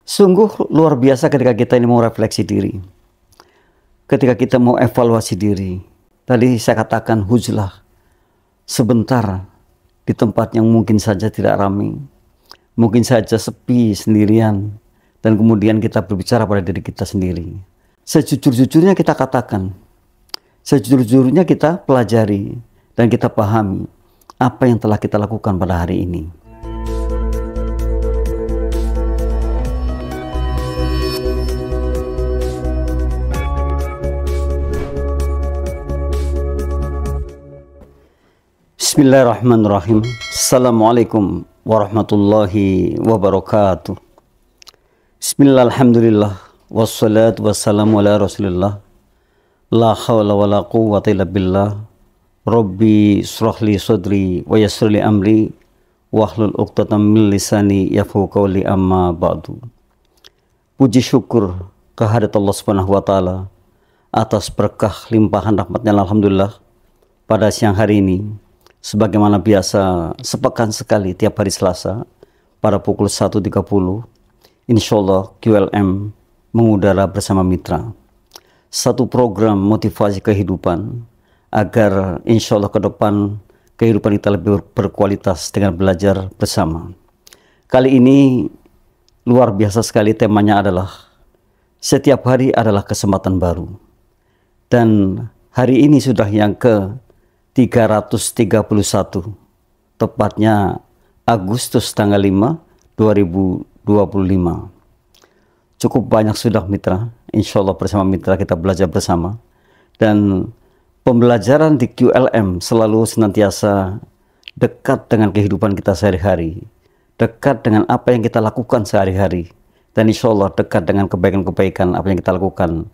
Sungguh luar biasa ketika kita ini mau refleksi diri, ketika kita mau evaluasi diri. Tadi saya katakan hujlah sebentar di tempat yang mungkin saja tidak ramai, mungkin saja sepi sendirian, dan kemudian kita berbicara pada diri kita sendiri. Sejujur-jujurnya kita katakan, sejujur-jujurnya kita pelajari dan kita pahami apa yang telah kita lakukan pada hari ini. Bismillahirrahmanirrahim. Assalamualaikum warahmatullahi wabarakatuh. Bismillah, alhamdulillah, wassalatu wassalamu ala rasulillah. La hawla wa la quwwata illa billah. Rabbi shrahli sadri wa yassirli amri wahlul 'uqdatam min lisani yafqahu qawli, amma ba'du. Puji syukur kehadirat Allah Subhanahu wa taala atas berkah limpahan rahmatnya, alhamdulillah, pada siang hari ini. Sebagaimana biasa, sepekan sekali tiap hari Selasa pada pukul 1.30, insyaallah QLM mengudara bersama mitra. Satu program motivasi kehidupan agar insyaallah ke depan kehidupan kita lebih berkualitas dengan belajar bersama. Kali ini luar biasa sekali, temanya adalah setiap hari adalah kesempatan baru. Dan hari ini sudah yang ke 331, tepatnya Agustus tanggal 5, 2025. Cukup banyak sudah mitra, insya Allah bersama mitra kita belajar bersama. Dan pembelajaran di QLM selalu senantiasa dekat dengan kehidupan kita sehari-hari, dekat dengan apa yang kita lakukan sehari-hari, dan insya Allah dekat dengan kebaikan-kebaikan apa yang kita lakukan,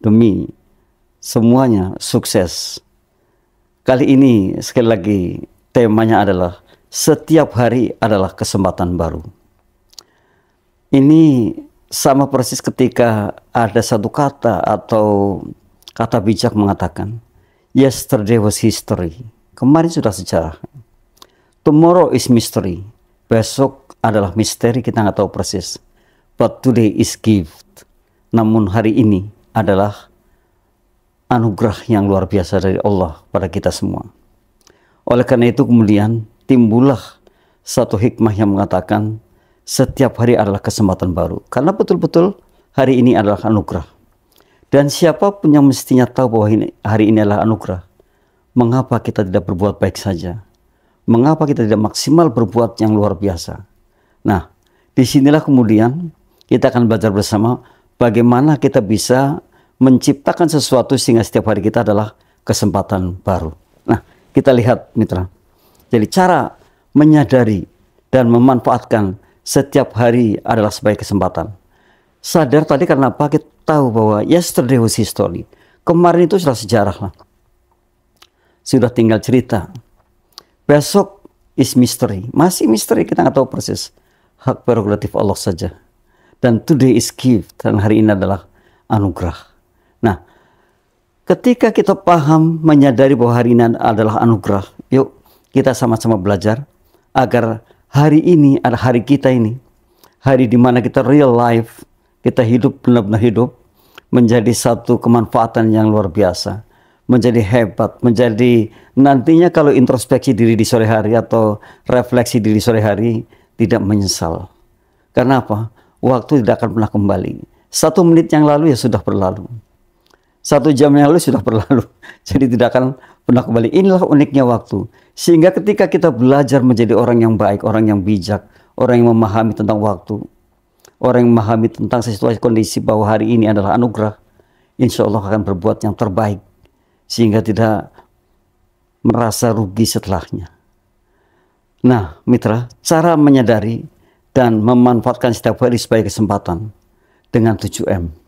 demi semuanya sukses. Kali ini sekali lagi temanya adalah setiap hari adalah kesempatan baru. Ini sama persis ketika ada satu kata atau kata bijak mengatakan, yesterday was history. Kemarin sudah sejarah. Tomorrow is mystery. Besok adalah misteri, kita nggak tahu persis. But today is gift. Namun hari ini adalah anugerah yang luar biasa dari Allah pada kita semua. Oleh karena itu kemudian timbullah satu hikmah yang mengatakan setiap hari adalah kesempatan baru. Karena betul-betul hari ini adalah anugerah. Dan siapapun yang mestinya tahu bahwa hari ini adalah anugerah, mengapa kita tidak berbuat baik saja? Mengapa kita tidak maksimal berbuat yang luar biasa? Nah, disinilah kemudian kita akan belajar bersama bagaimana kita bisa menciptakan sesuatu sehingga setiap hari kita adalah kesempatan baru. Nah, kita lihat mitra. Jadi cara menyadari dan memanfaatkan setiap hari adalah sebagai kesempatan. Sadar tadi karena apa? Kita tahu bahwa yesterday was history. Kemarin itu sudah sejarah lah. Sudah tinggal cerita. Besok is mystery. Masih misteri, kita nggak tahu persis. Hak prerogatif Allah saja. Dan today is gift. Dan hari ini adalah anugerah. Nah, ketika kita paham, menyadari bahwa hari ini adalah anugerah, yuk kita sama-sama belajar agar hari ini adalah hari kita ini, hari di mana kita real life, kita hidup benar-benar hidup, menjadi satu kemanfaatan yang luar biasa, menjadi hebat, menjadi nantinya kalau introspeksi diri di sore hari atau refleksi diri sore hari tidak menyesal. Karena apa? Waktu tidak akan pernah kembali. 1 menit yang lalu ya sudah berlalu. 1 jam yang lalu sudah berlalu, jadi tidak akan pernah kembali. Inilah uniknya waktu. Sehingga ketika kita belajar menjadi orang yang baik, orang yang bijak, orang yang memahami tentang waktu, orang yang memahami tentang situasi kondisi bahwa hari ini adalah anugerah, insya Allah akan berbuat yang terbaik, sehingga tidak merasa rugi setelahnya. Nah mitra, cara menyadari dan memanfaatkan setiap hari sebagai kesempatan dengan 7M.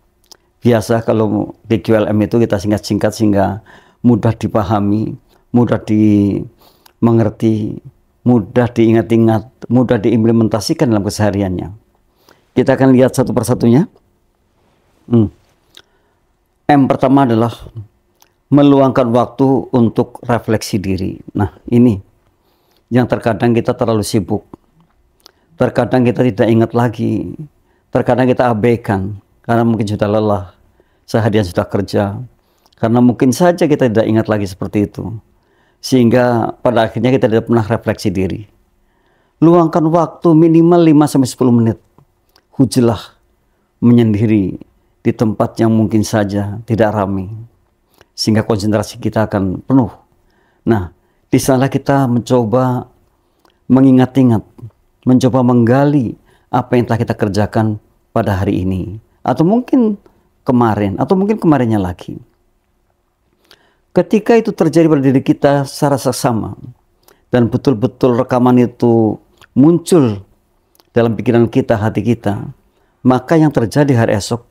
Biasa kalau di QLM itu kita singkat-singkat sehingga mudah dipahami, mudah dimengerti, mudah diingat-ingat, mudah diimplementasikan dalam kesehariannya. Kita akan lihat satu persatunya. M pertama adalah meluangkan waktu untuk refleksi diri. Nah ini yang terkadang kita terlalu sibuk. Terkadang kita tidak ingat lagi. Terkadang kita abaikan karena mungkin sudah lelah, seharian sudah kerja, karena mungkin saja kita tidak ingat lagi seperti itu, sehingga pada akhirnya kita tidak pernah refleksi diri. Luangkan waktu minimal 5-10 menit, hujilah menyendiri di tempat yang mungkin saja tidak ramai, sehingga konsentrasi kita akan penuh. Nah, di sana kita mencoba mengingat-ingat, mencoba menggali apa yang telah kita kerjakan pada hari ini, atau mungkin kemarin, atau mungkin kemarinnya lagi. Ketika itu terjadi pada diri kita secara seksama, dan betul-betul rekaman itu muncul dalam pikiran kita, hati kita, maka yang terjadi hari esok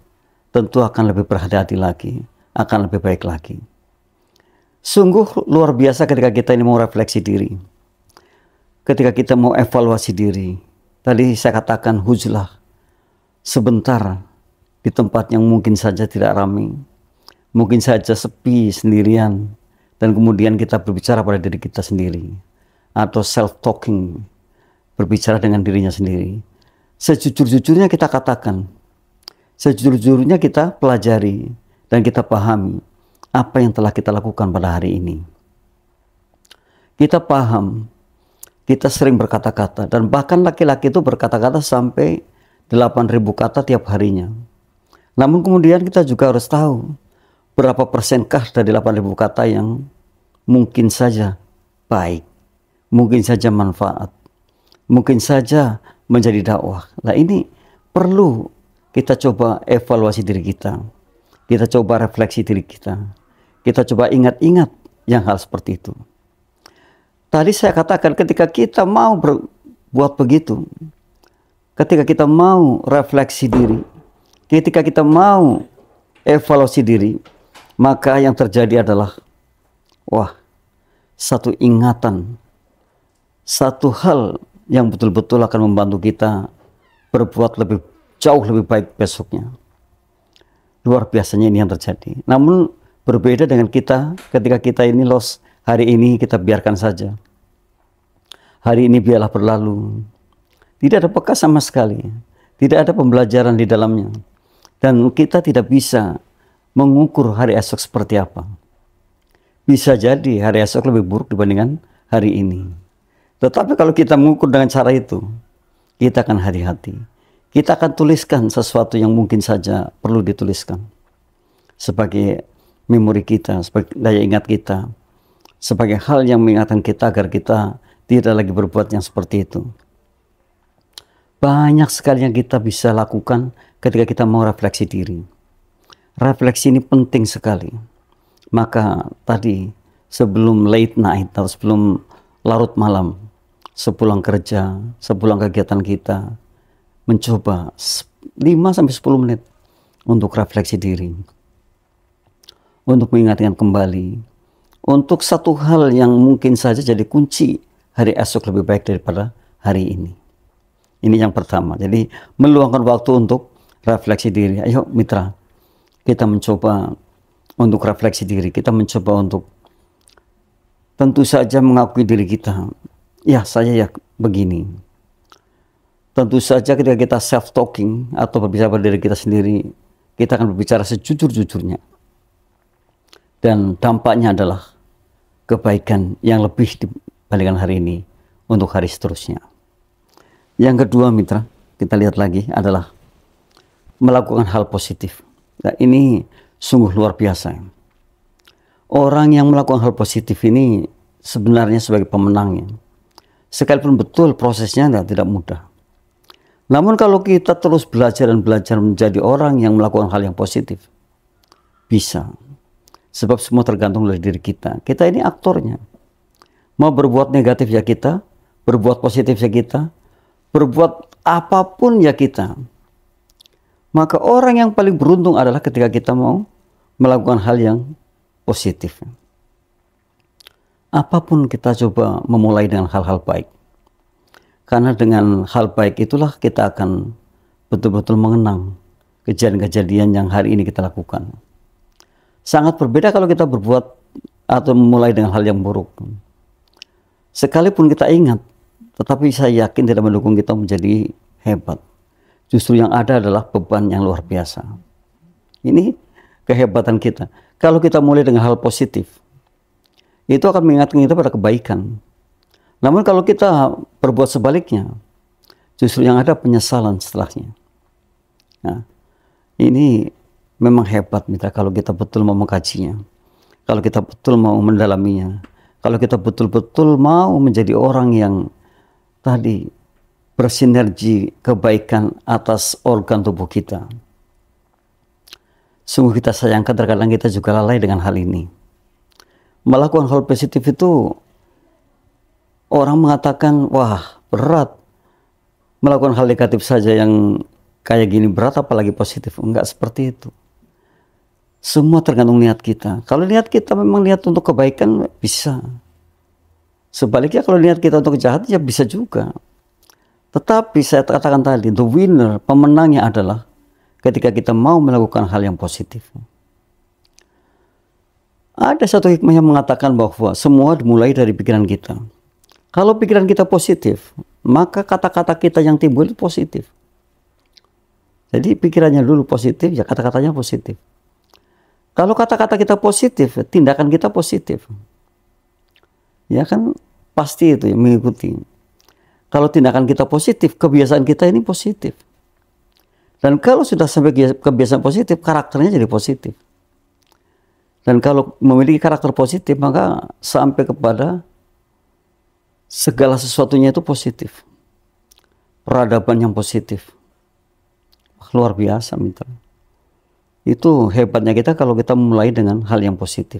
tentu akan lebih berhati-hati lagi, akan lebih baik lagi. Sungguh luar biasa ketika kita ini mau refleksi diri, ketika kita mau evaluasi diri. Tadi saya katakan, hujlah sebentar di tempat yang mungkin saja tidak ramai, mungkin saja sepi, sendirian, dan kemudian kita berbicara pada diri kita sendiri, atau self-talking, berbicara dengan dirinya sendiri. Sejujur-jujurnya kita katakan, sejujur-jujurnya kita pelajari, dan kita pahami apa yang telah kita lakukan pada hari ini. Kita paham, kita sering berkata-kata, dan bahkan laki-laki itu berkata-kata sampai 8.000 kata tiap harinya. Namun kemudian kita juga harus tahu berapa persenkah dari 8.000 kata yang mungkin saja baik, mungkin saja manfaat, mungkin saja menjadi dakwah. Nah, ini perlu kita coba evaluasi diri kita, kita coba refleksi diri kita coba ingat-ingat yang hal seperti itu. Tadi saya katakan, ketika kita mau berbuat begitu, ketika kita mau refleksi diri, ketika kita mau evaluasi diri, maka yang terjadi adalah, satu ingatan, satu hal yang betul-betul akan membantu kita berbuat jauh lebih baik besoknya. Luar biasanya ini yang terjadi. Namun berbeda dengan kita ketika kita ini lost. Hari ini kita biarkan saja. Hari ini biarlah berlalu. Tidak ada bekas sama sekali. Tidak ada pembelajaran di dalamnya. Dan kita tidak bisa mengukur hari esok seperti apa. Bisa jadi hari esok lebih buruk dibandingkan hari ini. Tetapi kalau kita mengukur dengan cara itu, kita akan hati-hati. Kita akan tuliskan sesuatu yang mungkin saja perlu dituliskan. Sebagai memori kita, sebagai daya ingat kita, sebagai hal yang mengingatkan kita agar kita tidak lagi berbuat yang seperti itu. Banyak sekali yang kita bisa lakukan ketika kita mau refleksi diri. Refleksi ini penting sekali. Maka tadi sebelum late night atau sebelum larut malam, sepulang kerja, sepulang kegiatan kita, mencoba 5-10 menit untuk refleksi diri, untuk mengingatkan kembali, untuk satu hal yang mungkin saja jadi kunci hari esok lebih baik daripada hari ini. Ini yang pertama. Jadi meluangkan waktu untuk refleksi diri. Ayo mitra, kita mencoba untuk refleksi diri. Kita mencoba untuk tentu saja mengakui diri kita. Ya, saya ya begini. Tentu saja ketika kita self-talking atau berbicara pada diri kita sendiri, kita akan berbicara sejujur-jujurnya. Dan dampaknya adalah kebaikan yang lebih dibandingkan hari ini untuk hari seterusnya. Yang kedua mitra, kita lihat lagi adalah melakukan hal positif. Nah, ini sungguh luar biasa. Orang yang melakukan hal positif ini sebenarnya sebagai pemenangnya. Sekalipun betul prosesnya tidak mudah. Namun kalau kita terus belajar dan belajar menjadi orang yang melakukan hal yang positif, bisa. Sebab semua tergantung dari diri kita. Kita ini aktornya. Mau berbuat negatif ya kita, berbuat positif ya kita, berbuat apapun ya kita. Maka orang yang paling beruntung adalah ketika kita mau melakukan hal yang positif. Apapun kita coba memulai dengan hal-hal baik. Karena dengan hal baik itulah kita akan betul-betul mengenang kejadian-kejadian yang hari ini kita lakukan. Sangat berbeda kalau kita berbuat atau memulai dengan hal yang buruk. Sekalipun kita ingat, tetapi saya yakin tidak mendukung kita menjadi hebat. Justru yang ada adalah beban yang luar biasa. Ini kehebatan kita. Kalau kita mulai dengan hal positif, itu akan mengingatkan kita pada kebaikan. Namun kalau kita berbuat sebaliknya, justru yang ada penyesalan setelahnya. Nah, ini memang hebat mitra kalau kita betul mau mengkajinya. Kalau kita betul mau mendalaminya. Kalau kita betul-betul mau menjadi orang yang tadi bersinergi kebaikan atas organ tubuh kita. Sungguh kita sayangkan terkadang kita juga lalai dengan hal ini. Melakukan hal positif itu orang mengatakan, wah berat. Melakukan hal negatif saja yang kayak gini berat, apalagi positif. Enggak seperti itu. Semua tergantung niat kita. Kalau niat kita memang niat untuk kebaikan, bisa. Sebaliknya kalau niat kita untuk kejahatan, ya bisa juga. Tetapi saya katakan tadi, the winner, pemenangnya adalah ketika kita mau melakukan hal yang positif. Ada satu hikmah yang mengatakan bahwa semua dimulai dari pikiran kita. Kalau pikiran kita positif, maka kata-kata kita yang timbul itu positif. Jadi pikirannya dulu positif, ya kata-katanya positif. Kalau kata-kata kita positif, tindakan kita positif. Ya kan pasti itu ya, mengikuti. Kalau tindakan kita positif, kebiasaan kita ini positif. Dan kalau sudah sampai kebiasaan positif, karakternya jadi positif. Dan kalau memiliki karakter positif, maka sampai kepada segala sesuatunya itu positif. Peradaban yang positif. Luar biasa mitra. Itu hebatnya kita kalau kita mulai dengan hal yang positif.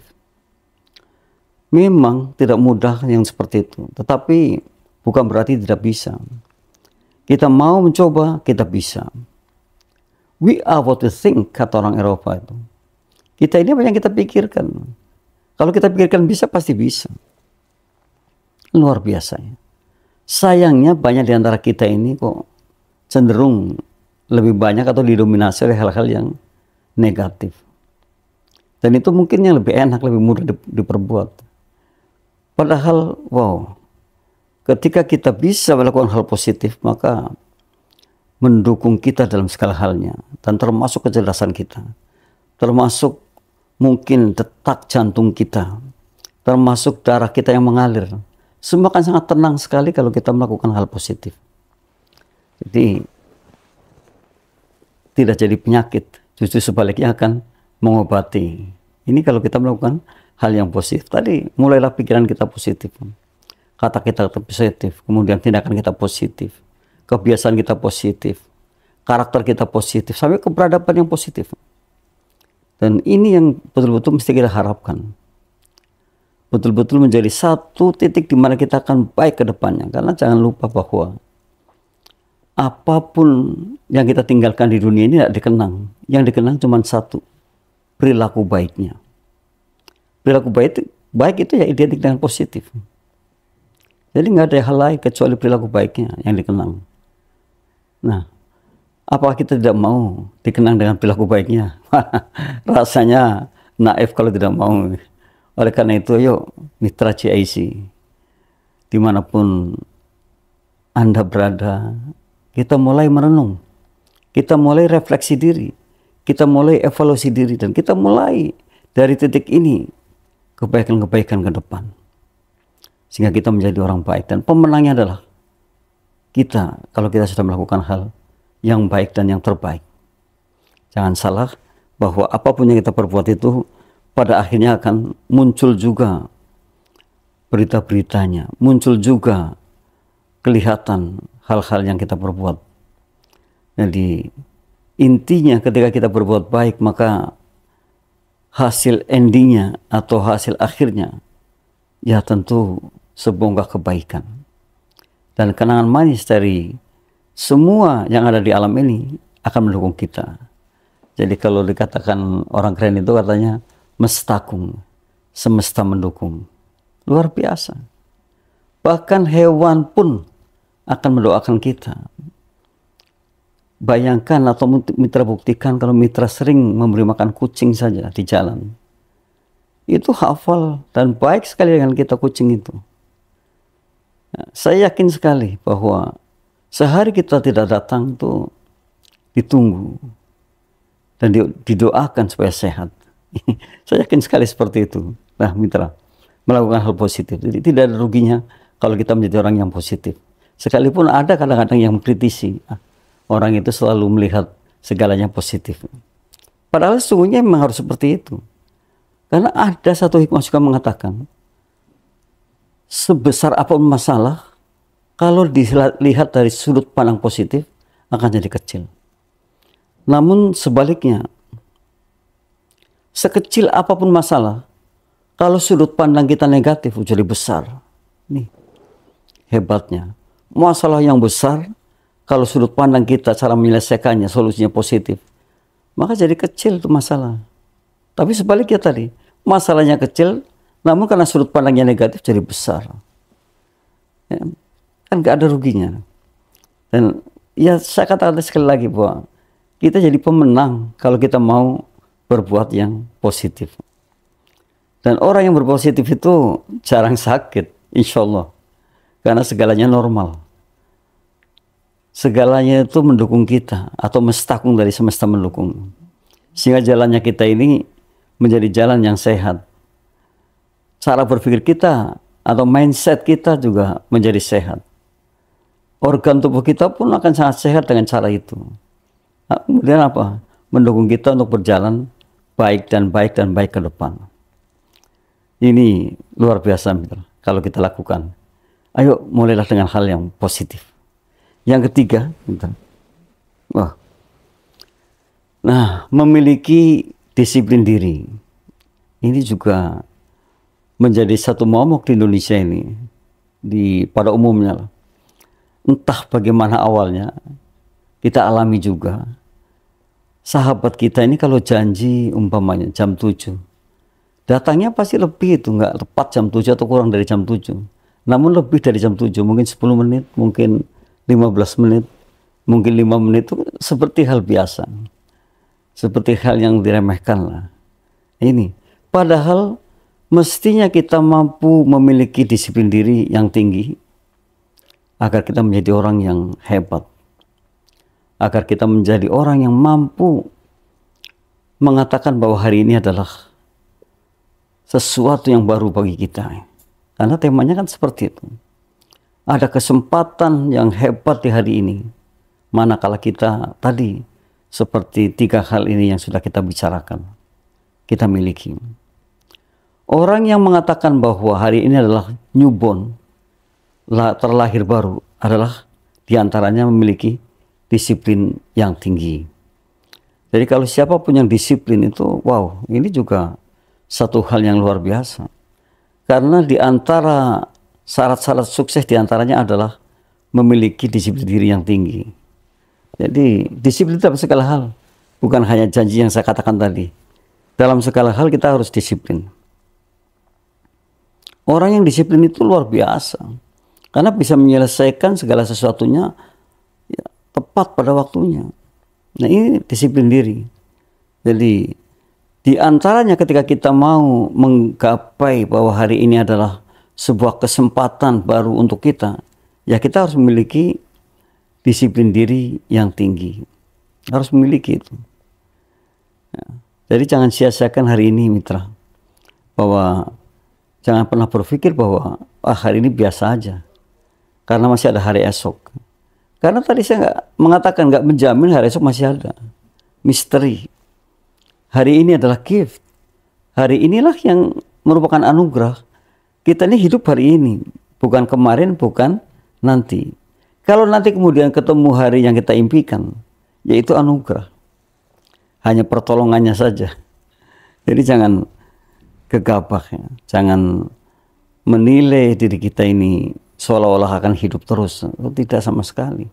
Memang tidak mudah yang seperti itu, tetapi bukan berarti tidak bisa. Kita mau mencoba, kita bisa. We are what we think, kata orang Eropa itu. Kita ini apa yang kita pikirkan. Kalau kita pikirkan bisa, pasti bisa. Luar biasa ya. Sayangnya banyak di antara kita ini kok cenderung lebih banyak atau didominasi oleh hal-hal yang negatif. Dan itu mungkin yang lebih enak, lebih mudah diperbuat. Padahal, wow, ketika kita bisa melakukan hal positif, maka mendukung kita dalam segala halnya. Dan termasuk kecerdasan kita. Termasuk mungkin detak jantung kita. Termasuk darah kita yang mengalir. Semua akan sangat tenang sekali kalau kita melakukan hal positif. Jadi, tidak jadi penyakit. Justru sebaliknya akan mengobati. Ini kalau kita melakukan hal yang positif. Tadi mulailah pikiran kita positif. Kata kita positif. Kemudian tindakan kita positif. Kebiasaan kita positif. Karakter kita positif. Sampai ke peradaban yang positif. Dan ini yang betul-betul mesti kita harapkan. Betul-betul menjadi satu titik di mana kita akan baik ke depannya. Karena jangan lupa bahwa apapun yang kita tinggalkan di dunia ini tidak dikenang. Yang dikenang cuma satu, perilaku baiknya. Perilaku baik itu ya identik dengan positif. Jadi nggak ada hal lain kecuali perilaku baiknya yang dikenang. Nah, apakah kita tidak mau dikenang dengan perilaku baiknya? Rasanya naif kalau tidak mau. Oleh karena itu, yuk mitra CIC, dimanapun Anda berada, kita mulai merenung, kita mulai refleksi diri, kita mulai evaluasi diri, dan kita mulai dari titik ini kebaikan-kebaikan ke depan. Sehingga kita menjadi orang baik, dan pemenangnya adalah kita kalau kita sudah melakukan hal yang baik dan yang terbaik. Jangan salah bahwa apapun yang kita perbuat itu pada akhirnya akan muncul juga berita-beritanya, muncul juga kelihatan hal-hal yang kita perbuat. Jadi intinya ketika kita berbuat baik, maka hasil endingnya atau hasil akhirnya ya tentu sebongkah kebaikan. Dan kenangan manis dari semua yang ada di alam ini akan mendukung kita. Jadi kalau dikatakan orang keren itu katanya mestakung, semesta mendukung. Luar biasa. Bahkan hewan pun akan mendoakan kita. Bayangkan atau mitra buktikan kalau mitra sering memberi makan kucing saja di jalan. Itu hafal dan baik sekali dengan kita kucing itu. Nah, saya yakin sekali bahwa sehari kita tidak datang tuh ditunggu dan didoakan supaya sehat. Saya yakin sekali seperti itu. Nah, mitra, melakukan hal positif. Jadi tidak ada ruginya kalau kita menjadi orang yang positif. Sekalipun ada kadang-kadang yang mengkritisi, orang itu selalu melihat segalanya positif. Padahal sesungguhnya memang harus seperti itu. Karena ada satu hikmah juga mengatakan, sebesar apapun masalah, kalau dilihat dari sudut pandang positif, akan jadi kecil. Namun sebaliknya, sekecil apapun masalah, kalau sudut pandang kita negatif, jadi besar. Nih, hebatnya. Masalah yang besar, kalau sudut pandang kita, cara menyelesaikannya, solusinya positif, maka jadi kecil itu masalah. Tapi sebaliknya tadi, masalahnya kecil, namun karena sudut pandangnya negatif, jadi besar. Ya, kan gak ada ruginya. Dan ya saya katakan sekali lagi bahwa kita jadi pemenang kalau kita mau berbuat yang positif. Dan orang yang berpositif itu jarang sakit, insya Allah. Karena segalanya normal. Segalanya itu mendukung kita atau mestakung dari semesta mendukung. Sehingga jalannya kita ini menjadi jalan yang sehat. Cara berpikir kita atau mindset kita juga menjadi sehat. Organ tubuh kita pun akan sangat sehat dengan cara itu. Nah, kemudian apa? Mendukung kita untuk berjalan baik dan baik dan baik ke depan. Ini luar biasa, mitra, kalau kita lakukan. Ayo mulailah dengan hal yang positif. Yang ketiga, nah, memiliki disiplin diri. Ini juga menjadi satu momok di Indonesia ini, pada umumnya. Entah bagaimana awalnya, kita alami juga. Sahabat kita ini kalau janji umpamanya jam 7, datangnya pasti lebih itu, nggak tepat jam 7 atau kurang dari jam 7. Namun lebih dari jam 7, mungkin 10 menit, mungkin 15 menit, mungkin 5 menit, itu seperti hal biasa. Seperti hal yang diremehkan lah. Ini, padahal mestinya kita mampu memiliki disiplin diri yang tinggi, agar kita menjadi orang yang hebat. Agar kita menjadi orang yang mampu mengatakan bahwa hari ini adalah sesuatu yang baru bagi kita. Karena temanya kan seperti itu. Ada kesempatan yang hebat di hari ini. Manakala kita tadi seperti 3 hal ini yang sudah kita bicarakan, kita miliki. Orang yang mengatakan bahwa hari ini adalah newborn, terlahir baru, adalah diantaranya memiliki disiplin yang tinggi. Jadi kalau siapapun yang disiplin itu, wow, ini juga satu hal yang luar biasa. Karena di antara syarat-syarat sukses diantaranya adalah memiliki disiplin diri yang tinggi. Jadi disiplin dalam segala hal, bukan hanya janji yang saya katakan tadi. Dalam segala hal kita harus disiplin. Orang yang disiplin itu luar biasa, karena bisa menyelesaikan segala sesuatunya ya, tepat pada waktunya. Nah, ini disiplin diri. Jadi di antaranya ketika kita mau menggapai bahwa hari ini adalah sebuah kesempatan baru untuk kita, ya kita harus memiliki disiplin diri yang tinggi. Harus memiliki itu. Ya. Jadi jangan sia-siakan hari ini, mitra. Bahwa jangan pernah berpikir bahwa hari ini biasa aja. Karena masih ada hari esok. Karena tadi saya nggak menjamin hari esok masih ada. Misteri. Hari ini adalah gift. Hari inilah yang merupakan anugerah. Kita ini hidup hari ini. Bukan kemarin, bukan nanti. Kalau nanti kemudian ketemu hari yang kita impikan, yaitu anugerah. Hanya pertolongannya saja. Jadi jangan gegabah, ya. Jangan menilai diri kita ini seolah-olah akan hidup terus. Tidak sama sekali.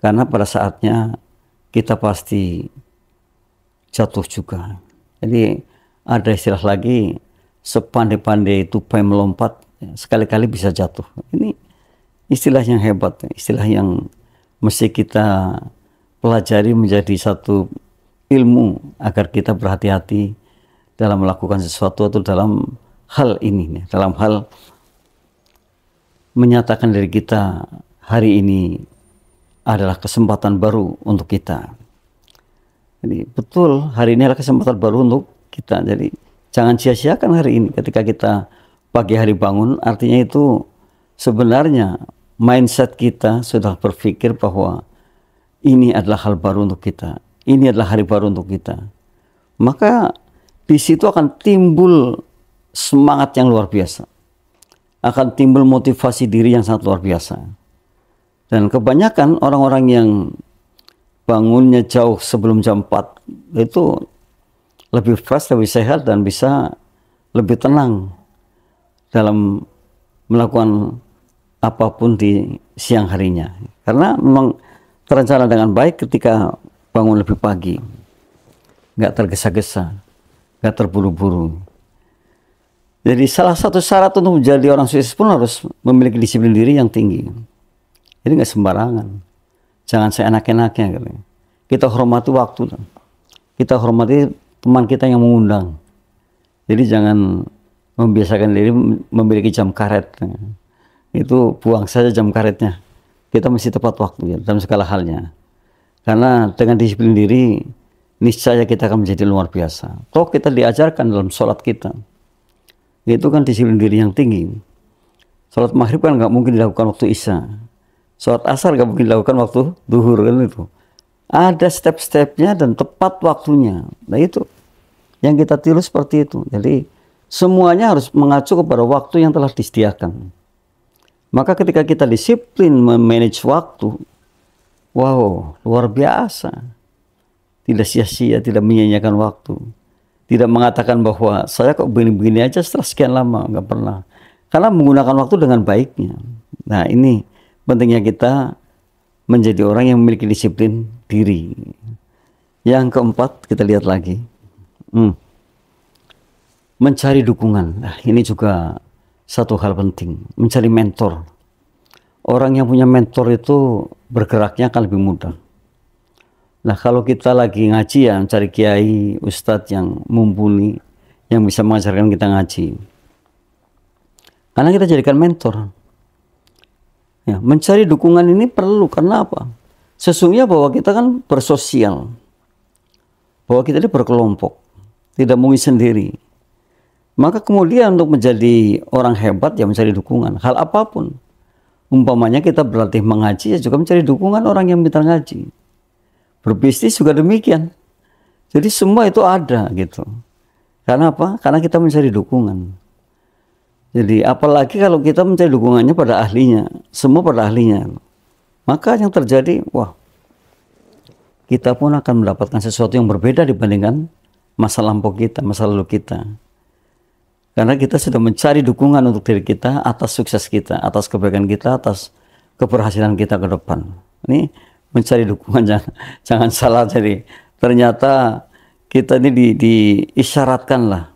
Karena pada saatnya kita pasti jatuh juga. Jadi ada istilah lagi, sepandai-pandai tupai melompat, sekali-kali bisa jatuh. Ini istilah yang hebat, istilah yang mesti kita pelajari menjadi satu ilmu agar kita berhati-hati dalam melakukan sesuatu atau dalam hal ini, dalam hal menyatakan diri kita hari ini adalah kesempatan baru untuk kita. Jadi betul hari ini adalah kesempatan baru untuk kita. Jadi jangan sia-siakan hari ini ketika kita pagi hari bangun. Artinya itu sebenarnya mindset kita sudah berpikir bahwa ini adalah hal baru untuk kita. Ini adalah hari baru untuk kita. Maka di situ akan timbul semangat yang luar biasa. Akan timbul motivasi diri yang sangat luar biasa. Dan kebanyakan orang-orang yang bangunnya jauh sebelum jam 4 itu lebih fresh, lebih sehat, dan bisa lebih tenang dalam melakukan apapun di siang harinya. Karena memang terencana dengan baik ketika bangun lebih pagi. Nggak tergesa-gesa, nggak terburu-buru. Jadi salah satu syarat untuk menjadi orang sukses pun harus memiliki disiplin diri yang tinggi. Jadi nggak sembarangan. Jangan seenak-enaknya. Kita hormati waktu. Kita hormati teman kita yang mengundang. Jadi jangan membiasakan diri memiliki jam karet. Itu buang saja jam karetnya. Kita mesti tepat waktu ya, dalam segala halnya. Karena dengan disiplin diri, niscaya kita akan menjadi luar biasa. Toh kita diajarkan dalam sholat kita. Itu kan disiplin diri yang tinggi. Sholat maghrib kan nggak mungkin dilakukan waktu isya. Sholat asar nggak mungkin dilakukan waktu duhur kan itu. Ada step-stepnya dan tepat waktunya. Nah itu yang kita tiru seperti itu. Jadi semuanya harus mengacu kepada waktu yang telah disediakan. Maka ketika kita disiplin memanage waktu, wow, luar biasa. Tidak sia-sia, tidak menyia-nyiakan waktu. Tidak mengatakan bahwa saya kok begini-begini aja setelah sekian lama, nggak pernah. Karena menggunakan waktu dengan baiknya. Nah ini pentingnya kita menjadi orang yang memiliki disiplin diri. Yang keempat, kita lihat lagi. Mencari dukungan. Nah, ini juga satu hal penting. Mencari mentor. Orang yang punya mentor itu bergeraknya akan lebih mudah. Nah, kalau kita lagi ngaji ya, cari kiai, ustadz yang mumpuni, yang bisa mengajarkan kita ngaji. Karena kita jadikan mentor. Ya, mencari dukungan ini perlu, karena apa? Sesungguhnya bahwa kita kan bersosial. Bahwa kita ini berkelompok. Tidak mungkin sendiri. Maka kemudian untuk menjadi orang hebat ya mencari dukungan. Hal apapun. Umpamanya kita berlatih mengaji ya juga mencari dukungan orang yang pintar ngaji. Berbisnis juga demikian. Jadi semua itu ada gitu. Karena apa? Karena kita mencari dukungan. Jadi apalagi kalau kita mencari dukungannya pada ahlinya. Semua pada ahlinya. Maka yang terjadi, wah, kita pun akan mendapatkan sesuatu yang berbeda dibandingkan masa lampau kita, masa lalu kita. Karena kita sudah mencari dukungan untuk diri kita atas sukses kita, atas kebaikan kita, atas keberhasilan kita ke depan. Ini mencari dukungan, jangan salah. Jadi ternyata kita ini diisyaratkan lah,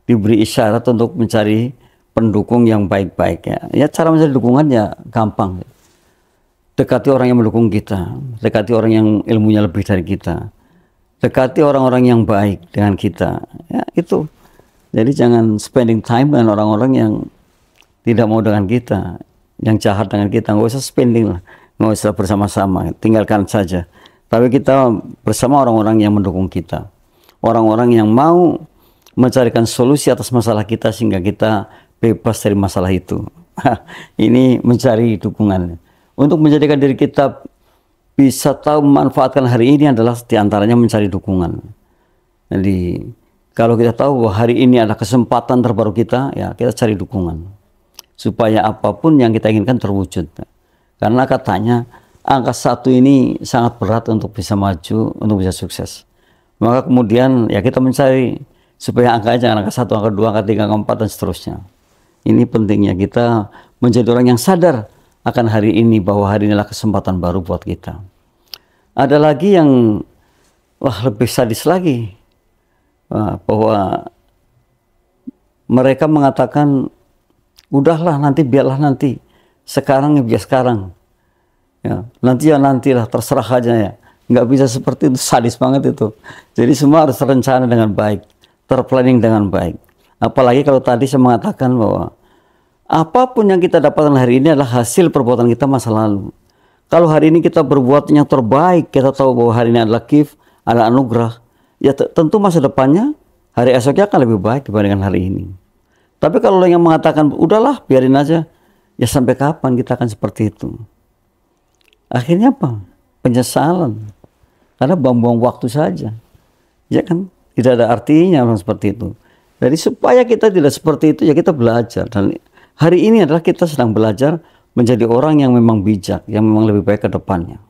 diberi isyarat untuk mencari pendukung yang baik-baik ya. Ya cara mencari dukungan ya gampang. Dekati orang yang mendukung kita, dekati orang yang ilmunya lebih dari kita, dekati orang-orang yang baik dengan kita. Ya itu. Jadi jangan spending time dengan orang-orang yang tidak mau dengan kita, yang jahat dengan kita. Nggak usah spending lah, nggak usah bersama-sama, tinggalkan saja. Tapi kita bersama orang-orang yang mendukung kita, orang-orang yang mau mencarikan solusi atas masalah kita sehingga kita bebas dari masalah itu. Ini mencari dukungan. Untuk menjadikan diri kita bisa tahu memanfaatkan hari ini adalah diantaranya mencari dukungan. Jadi kalau kita tahu bahwa hari ini adalah kesempatan terbaru kita, ya kita cari dukungan. Supaya apapun yang kita inginkan terwujud. Karena katanya angka 1 ini sangat berat untuk bisa maju, untuk bisa sukses. Maka kemudian ya kita mencari supaya angkanya jangan angka 1, angka 2, angka 3, angka 4 dan seterusnya. Ini pentingnya kita menjadi orang yang sadar akan hari ini, bahwa hari ini adalah kesempatan baru buat kita. Ada lagi yang lebih sadis lagi. Bahwa mereka mengatakan udahlah nanti, biarlah nanti, sekarang ya biar sekarang ya, nanti ya nantilah, terserah aja ya. Nggak bisa seperti itu, sadis banget itu. Jadi semua harus terencana dengan baik, terplanning dengan baik. Apalagi kalau tadi saya mengatakan bahwa apapun yang kita dapatkan hari ini adalah hasil perbuatan kita masa lalu. Kalau hari ini kita berbuat yang terbaik, kita tahu bahwa hari ini adalah gift, ada anugerah, ya tentu masa depannya, hari esoknya akan lebih baik dibandingkan hari ini. Tapi kalau yang mengatakan, udahlah biarin aja, ya sampai kapan kita akan seperti itu? Akhirnya apa? Penyesalan. Karena buang-buang waktu saja. Ya kan? Tidak ada artinya orang seperti itu. Jadi supaya kita tidak seperti itu, ya kita belajar. Dan hari ini adalah kita sedang belajar menjadi orang yang memang bijak, yang memang lebih baik ke depannya.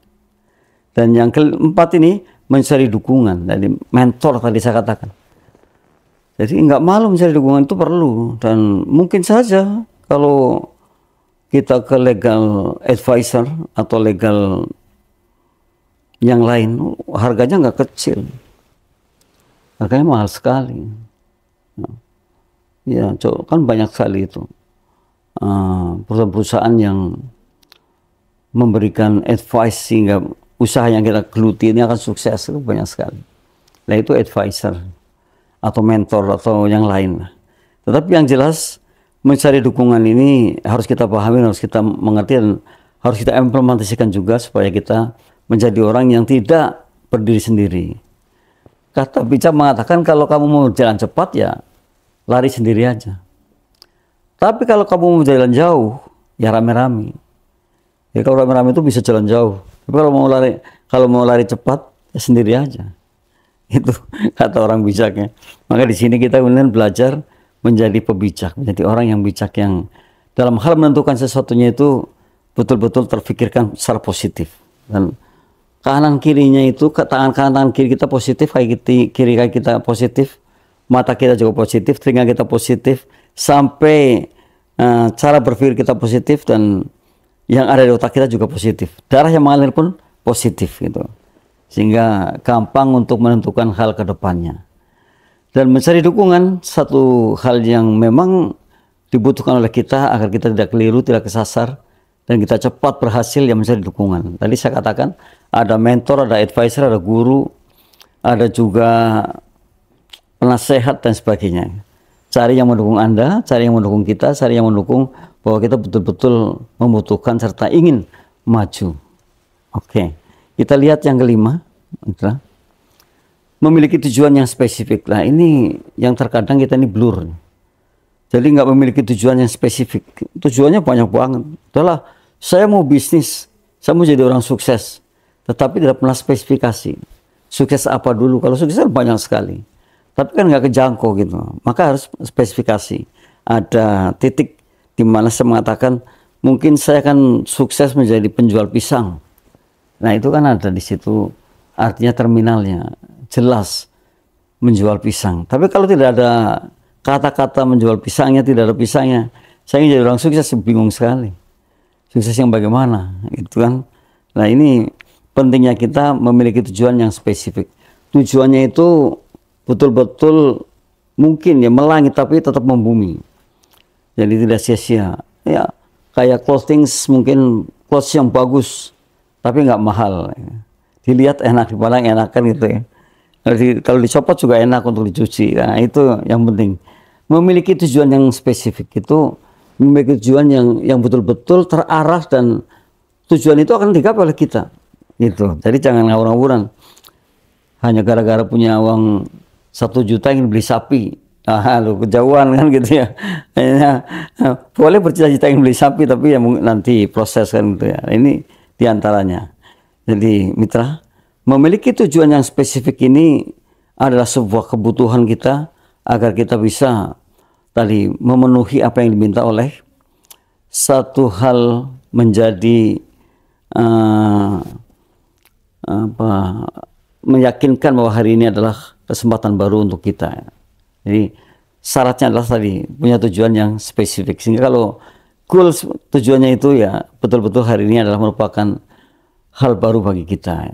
Dan yang keempat ini, mencari dukungan. Jadi mentor tadi saya katakan. Jadi nggak malu mencari dukungan, itu perlu. Dan mungkin saja kalau kita ke legal advisor atau legal yang lain, harganya nggak kecil. Harganya mahal sekali. Ya, kan banyak sekali itu perusahaan-perusahaan yang memberikan advice sehingga usaha yang kita geluti ini akan sukses, itu banyak sekali. Nah itu advisor atau mentor atau yang lain. Tetapi yang jelas mencari dukungan ini harus kita pahami, harus kita mengerti, dan harus kita implementasikan juga supaya kita menjadi orang yang tidak berdiri sendiri. Kata bijak mengatakan kalau kamu mau jalan cepat ya lari sendiri aja. Tapi kalau kamu mau jalan jauh ya rame-rame. Ya kalau rame-rame itu bisa jalan jauh. Tapi kalau mau lari cepat ya sendiri aja. Itu kata orang bijaknya. Maka di sini kita kemudian belajar menjadi pebijak, menjadi orang yang bijak, yang dalam hal menentukan sesuatunya itu betul-betul terfikirkan secara positif. Dan kanan kirinya itu, tangan kanan tangan kiri kita positif, kiri kita positif, mata kita juga positif, telinga kita positif, sampai cara berpikir kita positif, dan yang ada di otak kita juga positif. Darah yang mengalir pun positif gitu. Sehingga gampang untuk menentukan hal ke depannya. Dan mencari dukungan satu hal yang memang dibutuhkan oleh kita agar kita tidak keliru, tidak kesasar, dan kita cepat berhasil yang mencari dukungan. Tadi saya katakan ada mentor, ada advisor, ada guru, ada juga penasehat dan sebagainya. Cari yang mendukung Anda, cari yang mendukung kita, cari yang mendukung bahwa kita betul-betul membutuhkan serta ingin maju. Oke, kita lihat yang kelima, memiliki tujuan yang spesifik. Nah ini yang terkadang kita ini blur. Jadi nggak memiliki tujuan yang spesifik. Tujuannya banyak banget. Adalah saya mau bisnis, saya mau jadi orang sukses, tetapi tidak pernah spesifikasi. Sukses apa dulu? Kalau sukses banyak sekali, tapi kan nggak kejangkau gitu. Maka harus spesifikasi. Ada titik di mana saya mengatakan mungkin saya akan sukses menjadi penjual pisang. Nah itu kan ada di situ, artinya terminalnya jelas menjual pisang. Tapi kalau tidak ada kata-kata menjual pisangnya, tidak ada pisangnya, saya ingin jadi orang sukses, bingung sekali. Sukses yang bagaimana, gitu kan? Nah ini pentingnya kita memiliki tujuan yang spesifik. Tujuannya itu betul-betul mungkin ya melangit tapi tetap membumi. Jadi tidak sia-sia. Ya kayak clothing, mungkin clothes yang bagus tapi nggak mahal. Dilihat enak, dipandang enak kan gitu ya. Kalau dicopot juga enak untuk dicuci. Nah itu yang penting. Memiliki tujuan yang spesifik itu memiliki tujuan yang betul-betul terarah, dan tujuan itu akan digapai oleh kita. Gitu. Jadi jangan ngawur-ngawuran. Hanya gara-gara punya uang 1 juta ingin beli sapi. Ah, lu kejauhan kan gitu ya. Boleh bercita-cita ingin beli sapi, tapi ya nanti proses kan gitu ya. Ini diantaranya. Jadi mitra, memiliki tujuan yang spesifik ini adalah sebuah kebutuhan kita agar kita bisa tadi memenuhi apa yang diminta oleh satu hal, menjadi meyakinkan bahwa hari ini adalah kesempatan baru untuk kita. Jadi syaratnya adalah tadi punya tujuan yang spesifik, sehingga kalau goals tujuannya itu ya betul-betul hari ini adalah merupakan hal baru bagi kita.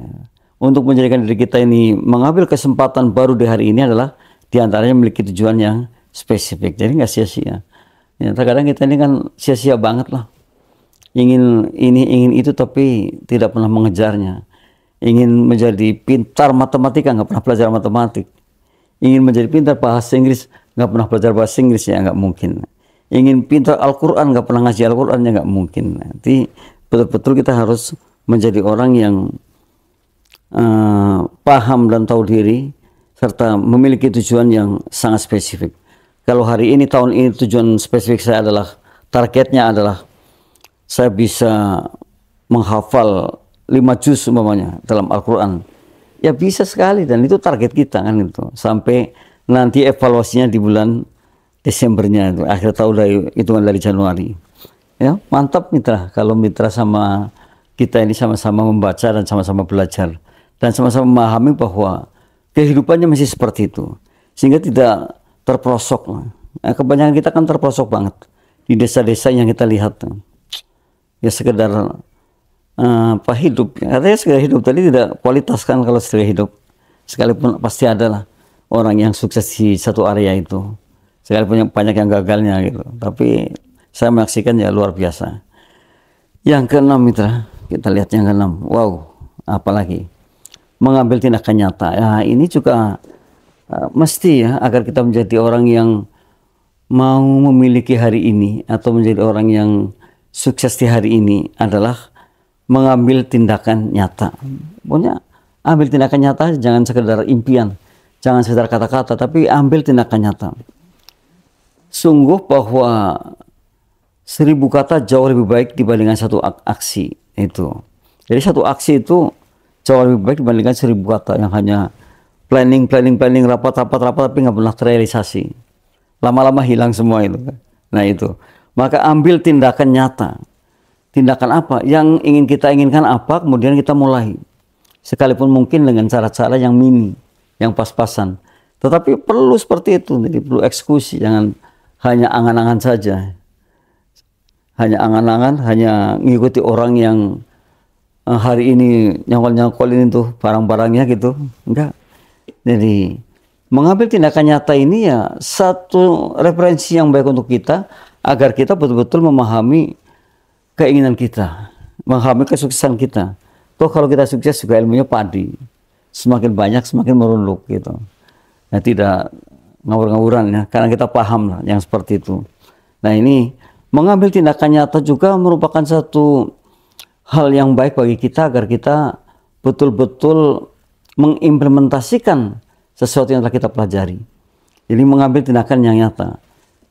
Untuk menjadikan diri kita ini mengambil kesempatan baru di hari ini adalah diantaranya memiliki tujuan yang spesifik. Jadi nggak sia-sia. Ya, terkadang kita ini kan sia-sia banget lah. Ingin ini, ingin itu, tapi tidak pernah mengejarnya. Ingin menjadi pintar matematika, nggak pernah belajar matematik. Ingin menjadi pintar bahasa Inggris, nggak pernah belajar bahasa Inggris, ya nggak mungkin. Ingin pintar Al-Quran, nggak pernah ngaji Al-Quran, ya nggak mungkin. Nanti betul-betul kita harus menjadi orang yang paham dan tahu diri, serta memiliki tujuan yang sangat spesifik. Kalau hari ini, tahun ini, tujuan spesifik saya adalah, targetnya adalah saya bisa menghafal 5 juz umpamanya dalam Al-Quran, ya bisa sekali, dan itu target kita kan itu. Sampai nanti evaluasinya di bulan Desembernya, itu akhir tahun, dari hitungan dari Januari. Ya, mantap mitra kalau mitra sama kita ini sama-sama membaca dan sama-sama belajar dan sama-sama memahami bahwa kehidupannya masih seperti itu, sehingga tidak terperosok. Nah, kebanyakan kita kan terperosok banget di desa-desa yang kita lihat, ya sekedar hidup, katanya sekedar hidup, tadi tidak kualitas kan. Kalau sekedar hidup, sekalipun pasti ada lah orang yang sukses di satu area itu, sekalipun banyak yang gagalnya gitu, tapi saya menyaksikan ya luar biasa. Yang keenam mitra, kita lihat yang keenam. Wow, apalagi mengambil tindakan nyata. Ya, ini juga mesti ya, agar kita menjadi orang yang mau memiliki hari ini atau menjadi orang yang sukses di hari ini adalah mengambil tindakan nyata. Pokoknya ambil tindakan nyata, jangan sekedar impian, jangan sekedar kata-kata, tapi ambil tindakan nyata. Sungguh bahwa 1000 kata jauh lebih baik dibandingkan satu aksi itu. Jadi satu aksi itu jauh lebih baik dibandingkan 1000 kata yang hanya planning, rapat, tapi nggak pernah terrealisasi. Lama-lama hilang semua itu. Nah itu. Maka ambil tindakan nyata. Tindakan apa? Yang ingin kita inginkan apa, kemudian kita mulai. Sekalipun mungkin dengan cara-cara yang mini, yang pas-pasan. Tetapi perlu seperti itu. Jadi perlu eksekusi, jangan hanya angan-angan saja. Hanya angan-angan, hanya ngikuti orang yang hari ini nyangkol-nyangkolin itu barang-barangnya gitu. Enggak. Jadi mengambil tindakan nyata ini ya satu referensi yang baik untuk kita, agar kita betul-betul memahami keinginan kita, memahami kesuksesan kita. Toh kalau kita sukses juga ilmunya padi, semakin banyak semakin merunduk gitu. Nah, tidak ngawur-ngawuran ya, karena kita paham lah yang seperti itu. Nah ini mengambil tindakan nyata juga merupakan satu hal yang baik bagi kita, agar kita betul-betul mengimplementasikan sesuatu yang telah kita pelajari. Jadi mengambil tindakan yang nyata.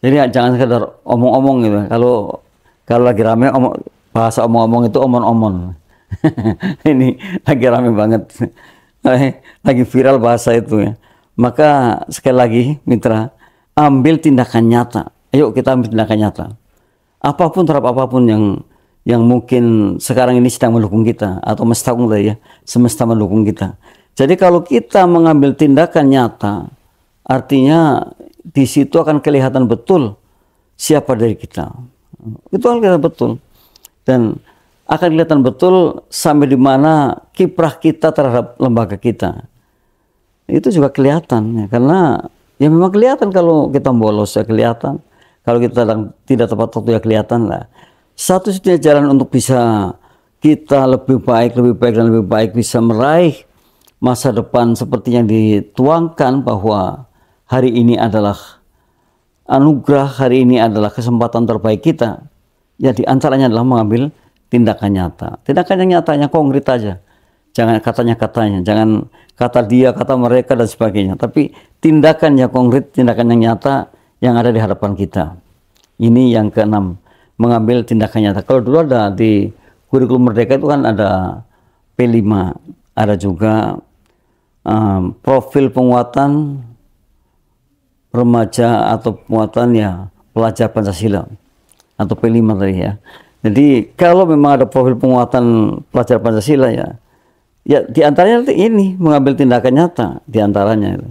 Jadi jangan sekedar omong-omong gitu. Kalau lagi rame bahasa omong-omong itu omon-omon. Ini lagi rame banget. Lagi viral bahasa itu ya. Maka sekali lagi mitra, ambil tindakan nyata. Ayo kita ambil tindakan nyata. Apapun terhadap apapun yang mungkin sekarang ini sedang mendukung kita, atau semesta mendukung kita. Jadi kalau kita mengambil tindakan nyata, artinya di situ akan kelihatan betul siapa dari kita. Itu akan kelihatan betul, dan akan kelihatan betul sampai di mana kiprah kita terhadap lembaga kita. Itu juga kelihatan ya, karena ya memang kelihatan kalau kita bolos ya kelihatan, kalau kita tidak tepat waktu ya kelihatan lah. Satu-satunya jalan untuk bisa kita lebih baik dan lebih baik bisa meraih masa depan seperti yang dituangkan, bahwa hari ini adalah anugerah, hari ini adalah kesempatan terbaik kita. Ya diantaranya adalah mengambil tindakan nyata. Tindakan yang nyatanya konkret aja. Jangan katanya-katanya, jangan kata dia, kata mereka dan sebagainya. Tapi tindakan yang konkret, tindakan yang nyata yang ada di hadapan kita. Ini yang keenam, mengambil tindakan nyata. Kalau dulu ada di kurikulum Merdeka itu kan ada P5, ada juga profil penguatan remaja atau penguatan ya pelajar Pancasila atau P5 tadi ya. Jadi kalau memang ada profil penguatan pelajar Pancasila ya diantaranya ini mengambil tindakan nyata diantaranya.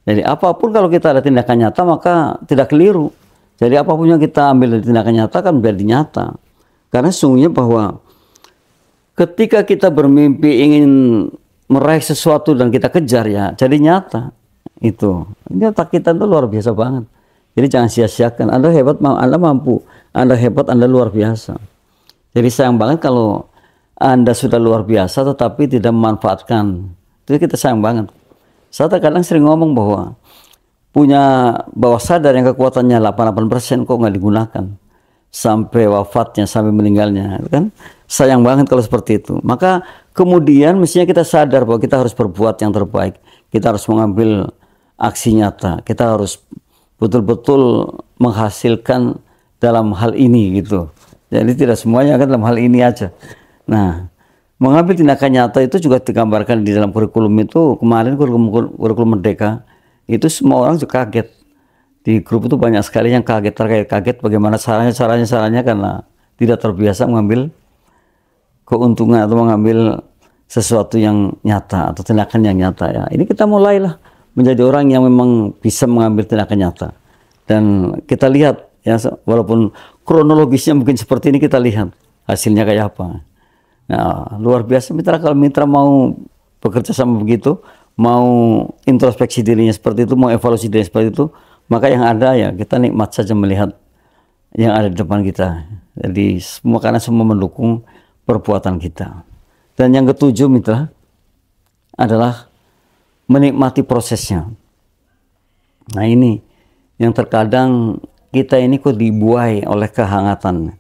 Jadi apapun kalau kita ada tindakan nyata maka tidak keliru. Jadi apapun yang kita ambil dari tindakan nyata kan menjadi nyata. Karena sesungguhnya bahwa ketika kita bermimpi ingin meraih sesuatu dan kita kejar ya jadi nyata. Itu nyata kita itu luar biasa banget. Jadi jangan sia-siakan. Anda hebat, Anda mampu, Anda hebat, Anda luar biasa. Jadi sayang banget kalau Anda sudah luar biasa tetapi tidak memanfaatkan. Itu kita sayang banget. Saya terkadang sering ngomong bahwa punya bawah sadar yang kekuatannya 88% kok nggak digunakan sampai wafatnya, sampai meninggalnya kan. sayang banget kalau seperti itu. Maka kemudian mestinya kita sadar bahwa kita harus berbuat yang terbaik. Kita harus mengambil aksi nyata. Kita harus betul-betul menghasilkan dalam hal ini gitu. Jadi tidak semuanya kan dalam hal ini aja. Nah, mengambil tindakan nyata itu juga digambarkan di dalam kurikulum itu. Kemarin kurikulum Merdeka itu semua orang juga kaget. Di grup itu banyak sekali yang kaget bagaimana caranya karena tidak terbiasa mengambil keuntungan atau mengambil sesuatu yang nyata atau tindakan yang nyata ya. Ini kita mulailah menjadi orang yang memang bisa mengambil tindakan nyata. Dan kita lihat ya, walaupun kronologisnya mungkin seperti ini, kita lihat hasilnya kayak apa. Nah, luar biasa mitra, kalau mitra mau bekerja sama begitu, mau introspeksi dirinya seperti itu, mau evaluasi dirinya seperti itu, maka yang ada ya kita nikmat saja melihat yang ada di depan kita. Jadi semua, karena semua mendukung perbuatan kita. Dan yang ketujuh mitra adalah menikmati prosesnya. Nah ini yang terkadang kita ini kok dibuai oleh kehangatan,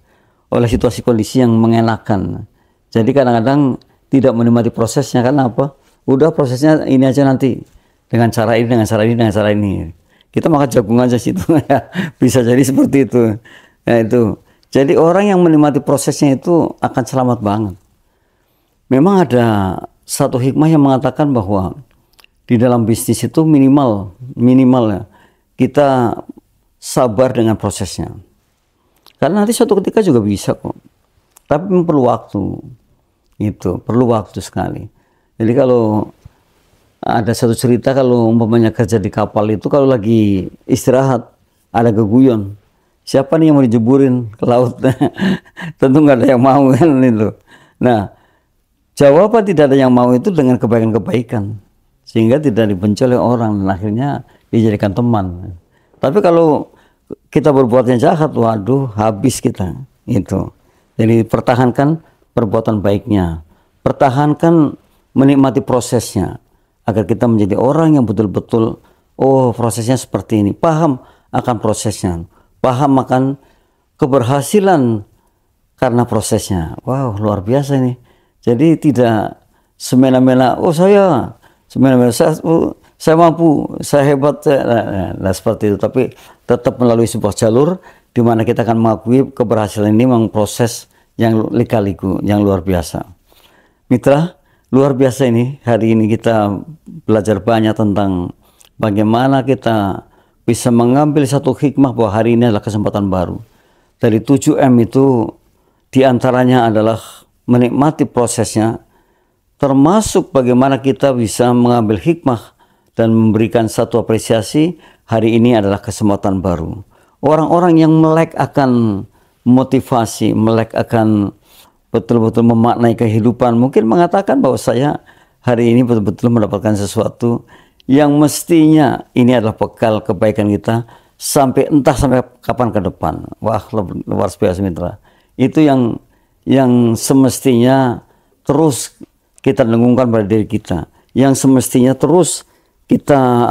oleh situasi kondisi yang mengenakan. Jadi kadang-kadang tidak menikmati prosesnya. Karena apa? Udah prosesnya ini aja nanti, dengan cara ini, dengan cara ini, dengan cara ini. Kita makan jagung aja situ ya. Bisa jadi seperti itu. Ya itu. Jadi orang yang menikmati prosesnya itu akan selamat banget. Memang ada satu hikmah yang mengatakan bahwa di dalam bisnis itu minimal ya, kita sabar dengan prosesnya. Karena nanti suatu ketika juga bisa kok. Tapi memang perlu waktu. Itu perlu waktu sekali. Jadi kalau ada satu cerita, kalau umpamanya kerja di kapal itu, kalau lagi istirahat ada geguyon, siapa nih yang mau dijeburin ke laut? Tentu nggak ada yang mau kan itu. Nah, jawaban tidak ada yang mau itu dengan kebaikan-kebaikan, sehingga tidak dibenci oleh orang dan akhirnya dijadikan teman. Tapi kalau kita berbuatnya jahat, waduh, habis kita itu. Jadi pertahankan perbuatan baiknya, pertahankan menikmati prosesnya, agar kita menjadi orang yang betul-betul, oh prosesnya seperti ini, paham akan prosesnya, paham akan keberhasilan karena prosesnya. Wow, luar biasa ini. Jadi tidak semena-mena, oh saya semena-mena, saya mampu, saya hebat, nah, seperti itu. Tapi tetap melalui sebuah jalur di mana kita akan mengakui keberhasilan ini memang proses yang lika-liku, yang luar biasa. Mitra, luar biasa ini. Hari ini kita belajar banyak tentang bagaimana kita bisa mengambil satu hikmah bahwa hari ini adalah kesempatan baru. Dari 7M itu diantaranya adalah menikmati prosesnya, termasuk bagaimana kita bisa mengambil hikmah dan memberikan satu apresiasi. Hari ini adalah kesempatan baru. Orang-orang yang melek akan motivasi, melek akan betul-betul memaknai kehidupan, mungkin mengatakan bahwa saya hari ini betul-betul mendapatkan sesuatu yang mestinya ini adalah bekal kebaikan kita sampai entah sampai kapan ke depan. Wah, luar biasa mitra. Itu yang semestinya terus kita dengungkan pada diri kita, yang semestinya terus kita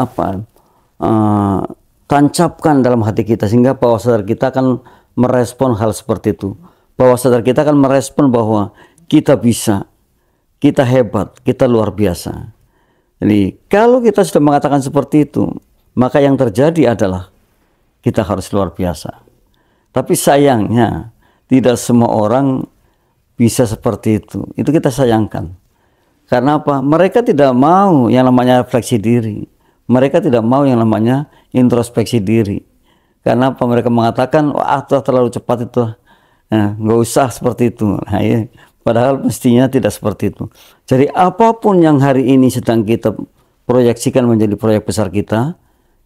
tancapkan dalam hati kita, sehingga bawah sadar kita akan merespon hal seperti itu. Bawah sadar kita akan merespon bahwa kita bisa, kita hebat, kita luar biasa. Jadi kalau kita sudah mengatakan seperti itu, maka yang terjadi adalah kita harus luar biasa. Tapi sayangnya tidak semua orang bisa seperti itu. Itu kita sayangkan. Karena apa? Mereka tidak mau yang namanya refleksi diri. Mereka tidak mau yang namanya introspeksi diri. Karena apa? Mereka mengatakan, wah terlalu cepat itu. Nah, nggak usah seperti itu. Nah, ya. Padahal mestinya tidak seperti itu. Jadi apapun yang hari ini sedang kita proyeksikan menjadi proyek besar kita,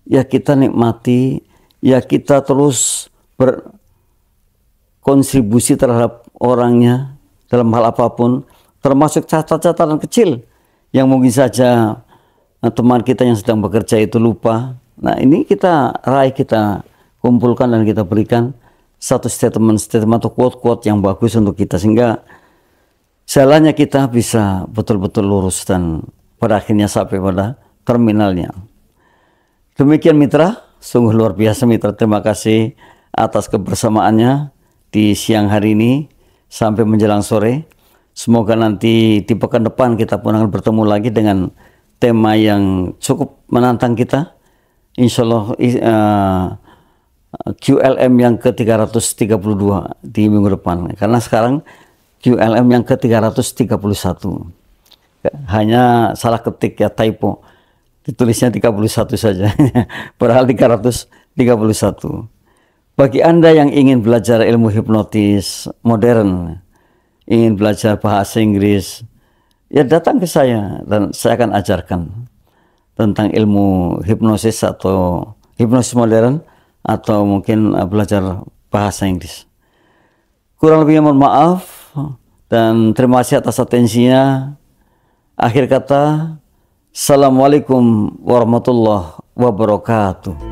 ya kita nikmati, ya kita terus berkontribusi terhadap orangnya dalam hal apapun, termasuk catatan kecil yang mungkin saja teman kita yang sedang bekerja itu lupa. Nah ini kita raih, kita kumpulkan dan kita berikan satu statement atau quote-quote yang bagus untuk kita, sehingga jalannya kita bisa betul-betul lurus dan pada akhirnya sampai pada terminalnya. Demikian mitra, sungguh luar biasa mitra. Terima kasih atas kebersamaannya di siang hari ini. sampai menjelang sore. Semoga nanti di pekan depan kita pun akan bertemu lagi dengan tema yang cukup menantang kita. Insya Allah QLM yang ke-332 di minggu depan. Karena sekarang QLM yang ke-331. Hanya salah ketik ya, typo. Ditulisnya 31 saja. Padahal 331. Bagi Anda yang ingin belajar ilmu hipnotis modern, ingin belajar bahasa Inggris, ya datang ke saya dan saya akan ajarkan tentang ilmu hipnosis atau hipnosis modern atau mungkin belajar bahasa Inggris. Kurang lebihnya mohon maaf dan terima kasih atas atensinya. Akhir kata, Assalamualaikum warahmatullahi wabarakatuh.